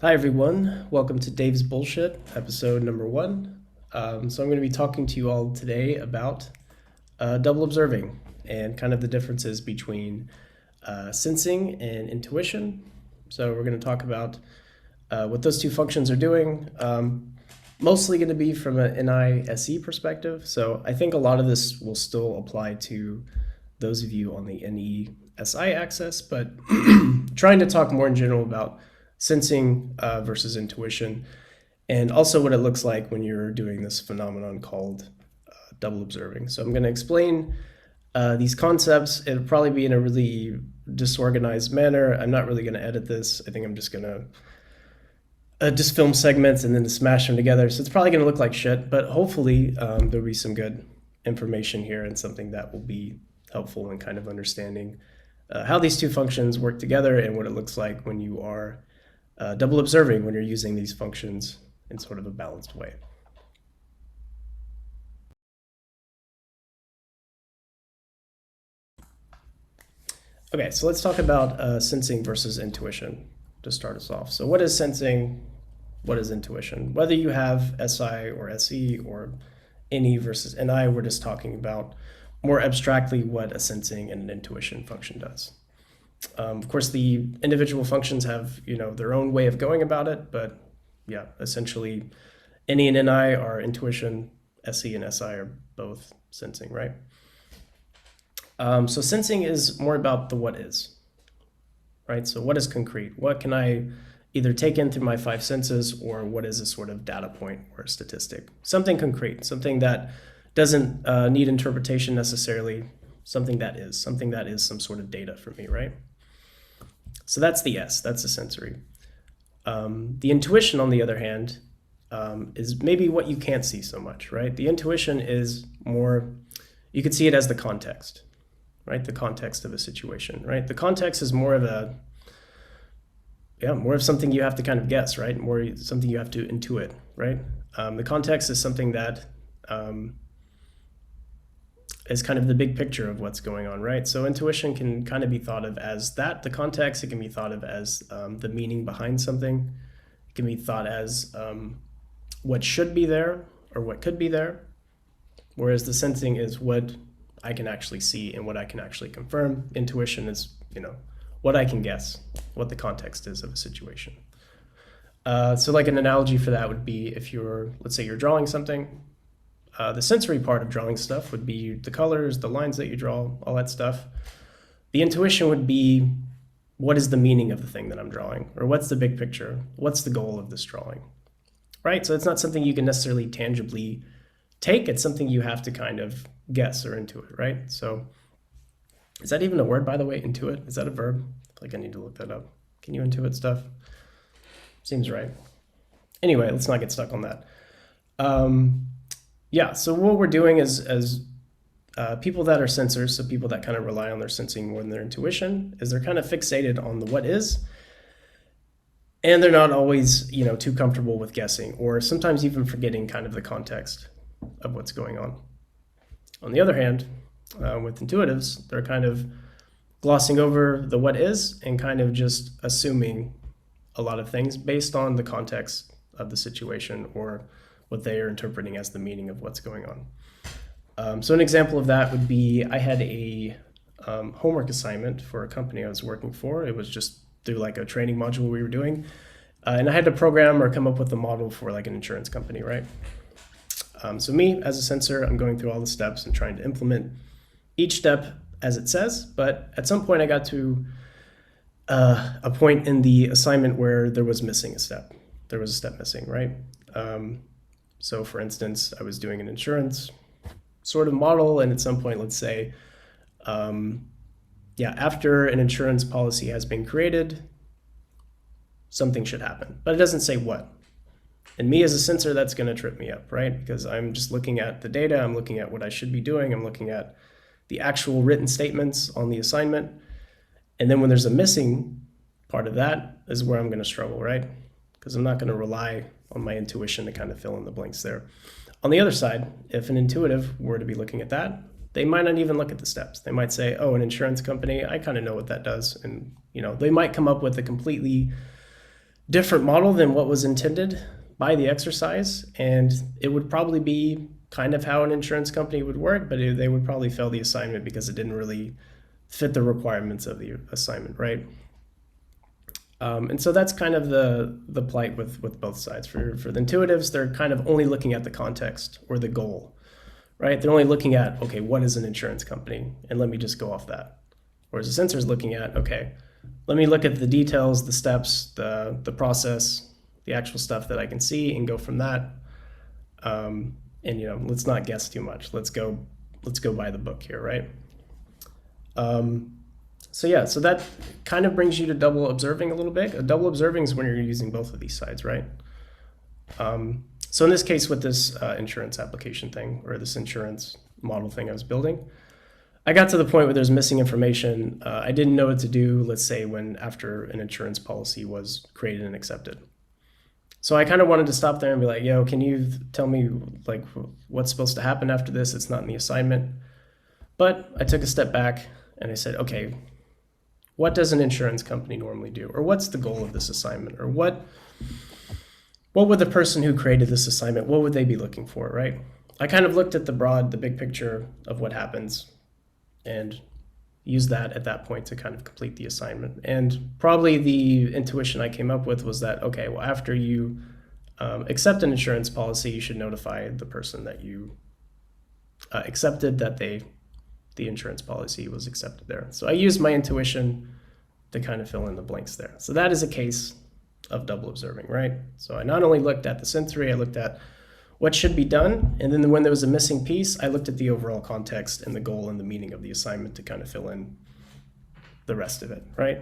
Hi, everyone. Welcome to Dave's Bullshit, episode number 1. So, I'm going to be talking to you all today about double observing and kind of the differences between sensing and intuition. So, we're going to talk about what those two functions are doing. Mostly going to be from an NI-SE perspective. So, I think a lot of this will still apply to those of you on the NE-SI axis, but trying to talk more in general about sensing versus intuition, and also what it looks like when you're doing this phenomenon called double observing. So I'm going to explain these concepts. It'll probably be in a really disorganized manner. I'm not really going to edit this. I think I'm just going to just film segments and then smash them together. So it's probably going to look like shit, but hopefully there'll be some good information here and something that will be helpful in kind of understanding how these two functions work together and what it looks like when you are double observing, when you're using these functions in sort of a balanced way. Okay, so let's talk about sensing versus intuition to start us off. So what is sensing? What is intuition? Whether you have SI or SE or NE versus NI, we're just talking about more abstractly what a sensing and an intuition function does. Of course, the individual functions have their own way of going about it, but yeah, essentially, NE and NI are intuition, SE and SI are both sensing, right? So sensing is more about the what is, right? So what is concrete? What can I either take in through my 5 senses, or what is a sort of data point or a statistic? Something concrete, something that doesn't need interpretation necessarily, something that is some sort of data for me, right? So that's the S, that's the sensory. The intuition, on the other hand, is maybe what you can't see so much, right? The intuition is more, you could see it as the context, right? The context of a situation, right? The context is more of something you have to kind of guess, right? More something you have to intuit, right? The context is something that is kind of the big picture of what's going on, right? So intuition can kind of be thought of as that, the context. It can be thought of as the meaning behind something. It can be thought as what should be there or what could be there. Whereas the sensing is what I can actually see and what I can actually confirm. Intuition is, what I can guess, what the context is of a situation. So like an analogy for that would be if let's say you're drawing something. The sensory part of drawing stuff would be the colors, the lines that you draw, all that stuff. The intuition would be, what is the meaning of the thing that I'm drawing? Or what's the big picture? What's the goal of this drawing? Right? So it's not something you can necessarily tangibly take. It's something you have to kind of guess or intuit, right? So is that even a word, by the way, intuit? Is that a verb? I feel like I need to look that up. Can you intuit stuff? Seems right. Anyway, let's not get stuck on that. Yeah, so what we're doing is, as people that are sensors, so people that kind of rely on their sensing more than their intuition, is they're kind of fixated on the what is, and they're not always, too comfortable with guessing, or sometimes even forgetting kind of the context of what's going on. On the other hand, with intuitives, they're kind of glossing over the what is and kind of just assuming a lot of things based on the context of the situation or what they are interpreting as the meaning of what's going on. So an example of that would be, I had a homework assignment for a company I was working for. It was just through like a training module we were doing. And I had to program or come up with a model for like an insurance company, right? So me, as a sensor, I'm going through all the steps and trying to implement each step as it says. But at some point I got to a point in the assignment where there was missing a step. There was a step missing, right? So for instance, I was doing an insurance sort of model, and at some point, let's say, after an insurance policy has been created, something should happen, but it doesn't say what. And me as a sensor, that's going to trip me up, right? Because I'm just looking at the data, I'm looking at what I should be doing, I'm looking at the actual written statements on the assignment, and then when there's a missing part of that is where I'm going to struggle, right? Because I'm not going to rely on my intuition to kind of fill in the blanks there. On the other side, if an intuitive were to be looking at that, they might not even look at the steps. They might say, oh, an insurance company, I kind of know what that does. And, they might come up with a completely different model than what was intended by the exercise, and it would probably be kind of how an insurance company would work, but they would probably fail the assignment because it didn't really fit the requirements of the assignment, right? And so that's kind of the plight with both sides. For the intuitives, they're kind of only looking at the context or the goal, right? They're only looking at, okay, what is an insurance company? And let me just go off that. Whereas the sensor is looking at, okay, let me look at the details, the steps, the process, the actual stuff that I can see, and go from that. And let's not guess too much. Let's go by the book here, right? So that kind of brings you to double observing a little bit. A double observing is when you're using both of these sides, right? So in this case, with this insurance application thing, or this insurance model thing I was building, I got to the point where there's missing information. I didn't know what to do, let's say, after an insurance policy was created and accepted. So I kind of wanted to stop there and be like, yo, can you tell me like what's supposed to happen after this? It's not in the assignment. But I took a step back and I said, okay, what does an insurance company normally do? Or what's the goal of this assignment? Or what would the person who created this assignment, what would they be looking for, right? I kind of looked at the big picture of what happens and use that at that point to kind of complete the assignment. And probably the intuition I came up with was that, okay, well, after you accept an insurance policy, you should notify the person that you accepted that the insurance policy was accepted there. So I used my intuition to kind of fill in the blanks there. So that is a case of double observing, right? So I not only looked at the sensory, I looked at what should be done, and then when there was a missing piece, I looked at the overall context and the goal and the meaning of the assignment to kind of fill in the rest of it, right?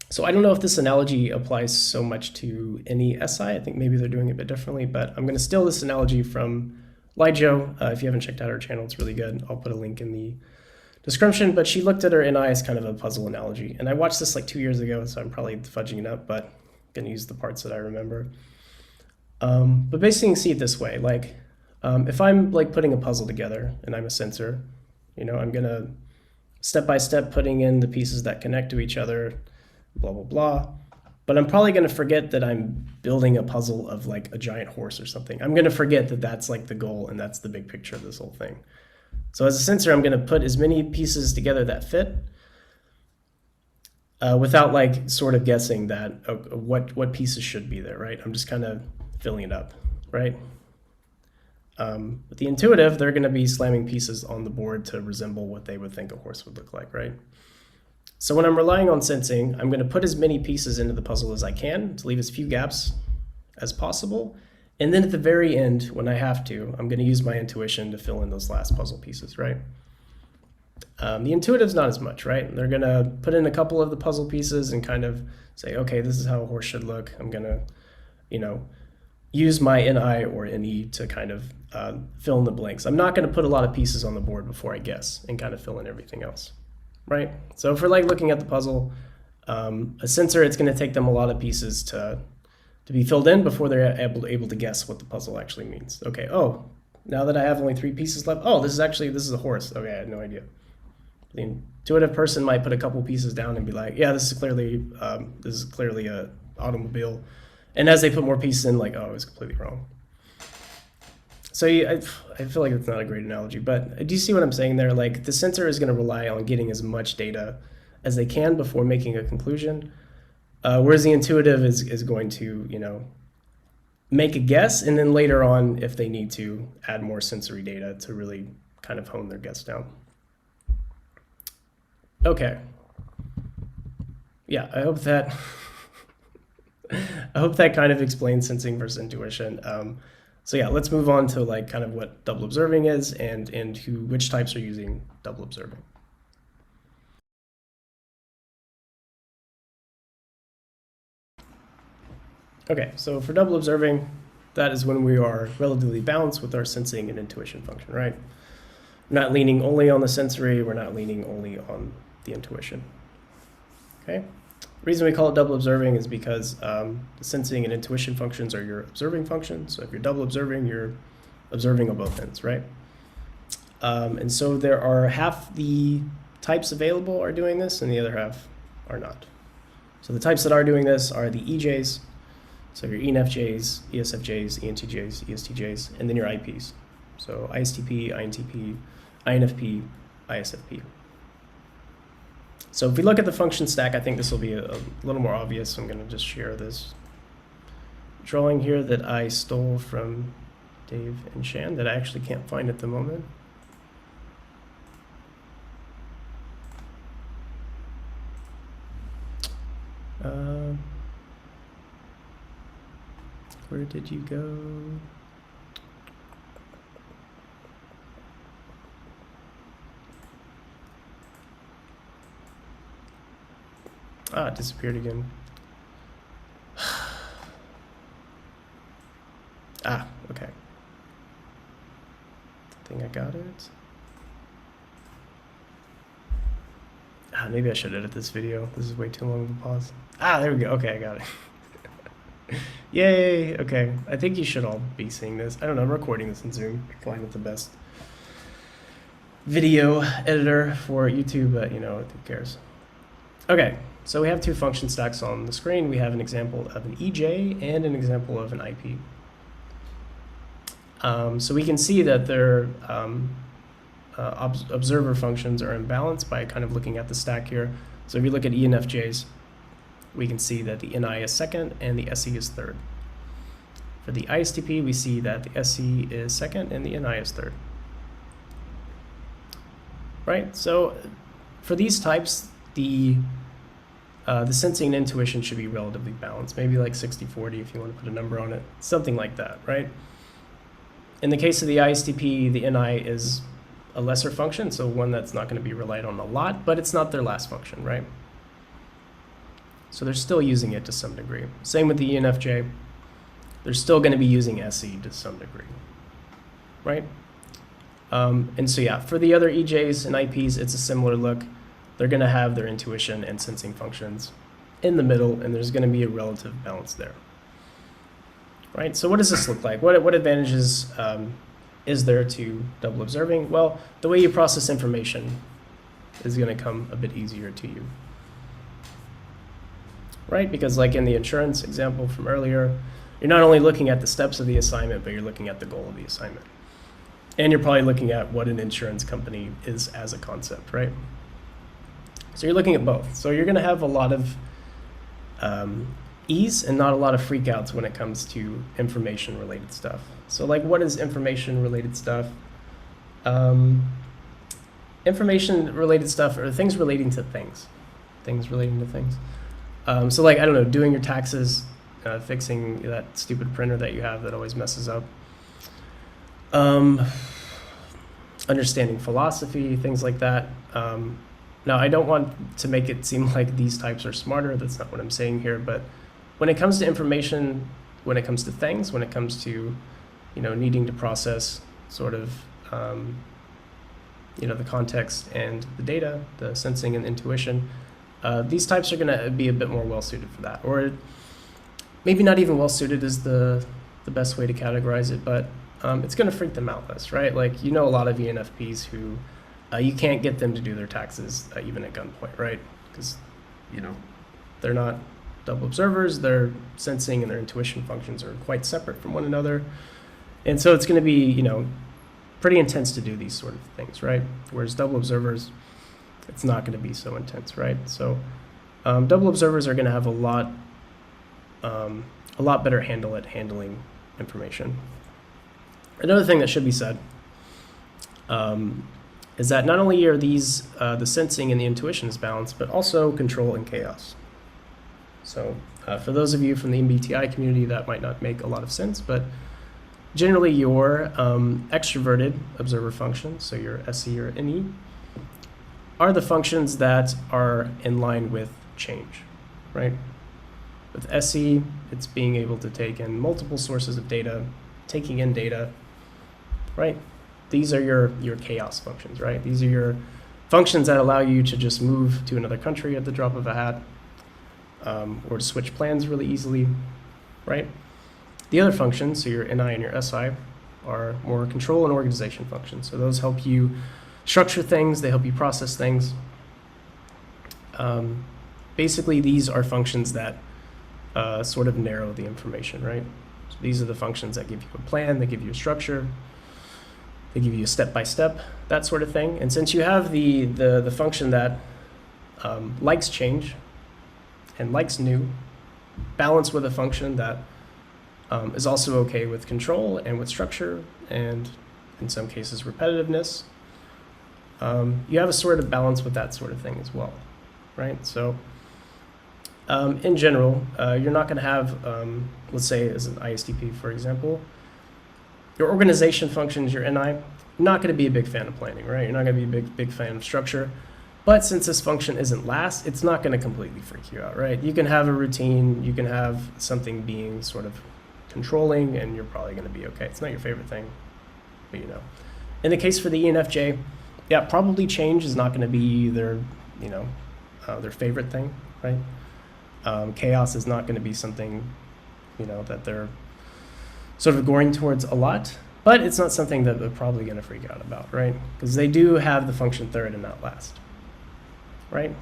So I don't know if this analogy applies so much to any SI. I think maybe they're doing it a bit differently, but I'm going to steal this analogy from Lijo. If you haven't checked out her channel, it's really good. I'll put a link in the description, but she looked at her NI as kind of a puzzle analogy. And I watched this like 2 years ago, so I'm probably fudging it up, but I'm going to use the parts that I remember. But basically you can see it this way, like if I'm like putting a puzzle together and I'm a sensor, I'm going to step by step putting in the pieces that connect to each other, blah, blah, blah. But I'm probably going to forget that I'm building a puzzle of like a giant horse or something. I'm going to forget that that's like the goal and that's the big picture of this whole thing. So as a sensor, I'm going to put as many pieces together that fit without like sort of guessing that what pieces should be there, right? I'm just kind of filling it up, right? With the intuitive, they're going to be slamming pieces on the board to resemble what they would think a horse would look like, right? So when I'm relying on sensing, I'm going to put as many pieces into the puzzle as I can to leave as few gaps as possible. And then at the very end, when I have to, I'm going to use my intuition to fill in those last puzzle pieces, right? The intuitive's not as much, right? They're going to put in a couple of the puzzle pieces and kind of say, okay, this is how a horse should look. I'm going to, use my NI or NE to kind of fill in the blanks. I'm not going to put a lot of pieces on the board before I guess and kind of fill in everything else, right? So for like looking at the puzzle, a sensor, it's going to take them a lot of pieces to be filled in before they're able to guess what the puzzle actually means. Okay, oh, now that I have only 3 pieces left, oh, this is a horse. Okay, I had no idea. The intuitive person might put a couple pieces down and be like, yeah, this is clearly a automobile. And as they put more pieces in, like, oh, it was completely wrong. So I feel like it's not a great analogy, but do you see what I'm saying there? Like the sensor is going to rely on getting as much data as they can before making a conclusion, whereas the intuitive is going to, make a guess, and then later on, if they need to, add more sensory data to really kind of hone their guess down. Okay. Yeah, I hope that kind of explains sensing versus intuition. So yeah, let's move on to like kind of what double observing is and which types are using double observing. Okay, so for double observing, that is when we are relatively balanced with our sensing and intuition function, right? We're not leaning only on the sensory, we're not leaning only on the intuition. Okay, the reason we call it double observing is because the sensing and intuition functions are your observing functions. So if you're double observing, you're observing on both ends, right? And so there are half the types available are doing this and the other half are not. So the types that are doing this are the EJs, so your ENFJs, ESFJs, ENTJs, ESTJs, and then your IPs. So ISTP, INTP, INFP, ISFP. So if we look at the function stack, I think this will be a little more obvious. I'm going to just share this drawing here that I stole from Dave and Shan that I actually can't find at the moment. Where did you go? Ah, it disappeared again. Ah, okay. I think I got it. Ah, maybe I should edit this video. This is way too long of a pause. Ah, there we go. Okay, I got it. Yay! Okay, I think you should all be seeing this. I don't know, I'm recording this in Zoom. Probably not the best video editor for YouTube, but you know, who cares? Okay, so we have two function stacks on the screen. We have an example of an EJ and an example of an IP. So we can see that their observer functions are in balance by kind of looking at the stack here. So if you look at ENFJs, we can see that the NI is second and the SE is third. For the ISTP, we see that the SE is second and the NI is third. Right, so for these types, the sensing and intuition should be relatively balanced, maybe like 60-40 if you want to put a number on it, something like that, right? In the case of the ISTP, the NI is a lesser function, so one that's not going to be relied on a lot, but it's not their last function, right? So they're still using it to some degree. Same with the ENFJ. They're still going to be using SE to some degree, right? And so yeah, for the other EJs and IPs, it's a similar look. They're going to have their intuition and sensing functions in the middle, and there's going to be a relative balance there. Right, so what does this look like? What advantages is there to double observing? Well, the way you process information is going to come a bit easier to you. Right, because like in the insurance example from earlier, you're not only looking at the steps of the assignment, but you're looking at the goal of the assignment. And you're probably looking at what an insurance company is as a concept, right? So you're looking at both. So you're going to have a lot of ease and not a lot of freakouts when it comes to information related stuff. So like, what is information related stuff? Information related stuff are things relating to things. Things relating to things. So like, I don't know, doing your taxes, fixing that stupid printer that you have that always messes up. Understanding philosophy, things like that. Now, I don't want to make it seem like these types are smarter. That's not what I'm saying here. But when it comes to information, when it comes to things, when it comes to, you know, needing to process sort of, you know, the context and the data, the sensing and intuition, these types are going to be a bit more well-suited for that. Or maybe not even well-suited is the best way to categorize it, but it's going to freak them out less, right? Like, you know, a lot of ENFPs who you can't get them to do their taxes even at gunpoint, right? Because, you know, they're not double observers, their sensing and their intuition functions are quite separate from one another. And so it's going to be, you know, pretty intense to do these sort of things, right? Whereas double observers, it's not going to be so intense, right? So double observers are going to have a lot better handle at handling information. Another thing that should be said is that not only are these the sensing and the intuition is balanced, but also control and chaos. So for those of you from the MBTI community, that might not make a lot of sense, but generally your extroverted observer functions, so your SE or NE, are the functions that are in line with change, right? With SE, it's being able to take in multiple sources of data, taking in data, right? These are your chaos functions, right? These are your functions that allow you to just move to another country at the drop of a hat, or to switch plans really easily, right? The other functions, so your NI and your SI, are more control and organization functions. So those help you structure things, they help you process things. basically these are functions that sort of narrow the information, right? So these are the functions that give you a plan, they give you a structure, they give you a step-by-step, that sort of thing. And since you have the function that likes change and likes new, balanced with a function that is also okay with control and with structure and in some cases repetitiveness, you have a sort of balance with that sort of thing as well, right? So in general, you're not going to have, let's say as an ISTP, for example, your organization functions, your NI, not going to be a big fan of planning, right? You're not going to be a big fan of structure. But since this function isn't last, it's not going to completely freak you out, right? You can have a routine, you can have something being sort of controlling, and you're probably going to be okay. It's not your favorite thing, but you know. In the case for the ENFJ, yeah, probably change is not going to be their, you know, their favorite thing, right? Chaos is not going to be something, you know, that they're sort of going towards a lot, but it's not something that they're probably going to freak out about, right? Because they do have the function third and not last, right?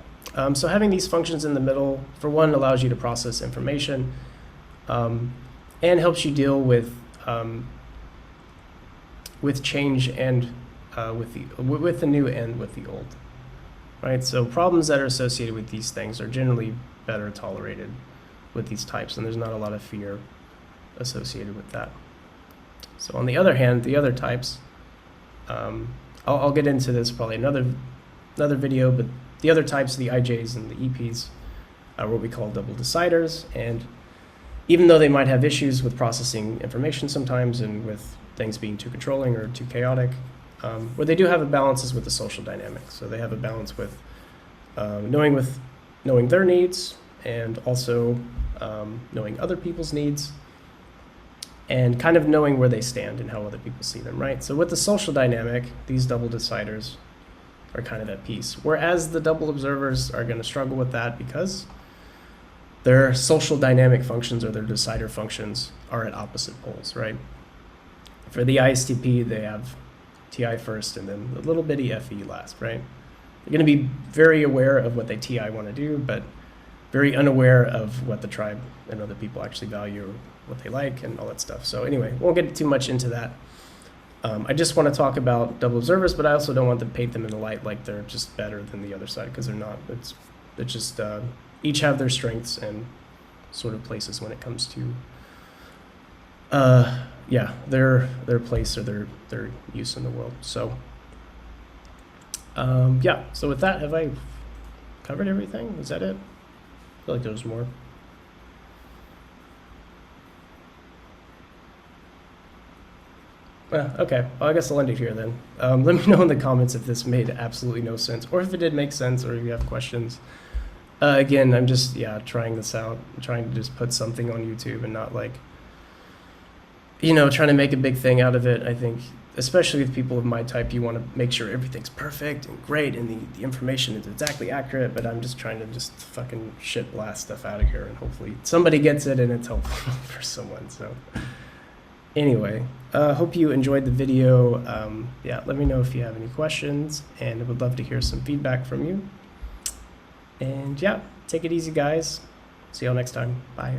So having these functions in the middle, for one, allows you to process information and helps you deal with change and with the new and with the old, right? So problems that are associated with these things are generally better tolerated with these types, and there's not a lot of fear associated with that. So on the other hand, the other types, I'll get into this probably another video, but the other types, the IJs and the EPs, are what we call double deciders, and even though they might have issues with processing information sometimes and with things being too controlling or too chaotic, what they do have a balance is with the social dynamics. So they have a balance with knowing their needs and also knowing other people's needs and kind of knowing where they stand and how other people see them, right? So with the social dynamic, these double deciders are kind of at peace, whereas the double observers are going to struggle with that because their social dynamic functions or their decider functions are at opposite poles, right? For the ISTP, they have TI first and then the little bitty FE last, right? They're going to be very aware of what they TI want to do, but very unaware of what the tribe and other people actually value, what they like, and all that stuff. So anyway, won't get too much into that. I just want to talk about double observers, but I also don't want to paint them in the light like they're just better than the other side, because they're not. It's just each have their strengths and sort of places when it comes to yeah, their place or their use in the world. So yeah, so with that, have I covered everything? Is that it? I feel like there's more. Okay, well, I guess I'll end it here then. Let me know in the comments if this made absolutely no sense, or if it did make sense, or if you have questions. Again, I'm just, trying this out. I'm trying to just put something on YouTube and not like, trying to make a big thing out of it. I think, especially with people of my type, you want to make sure everything's perfect and great and the information is exactly accurate, but I'm just trying to just fucking shit blast stuff out of here, and hopefully somebody gets it and it's helpful for someone, so... Anyway, hope you enjoyed the video. Let me know if you have any questions, and I would love to hear some feedback from you. And take it easy, guys. See y'all next time. Bye.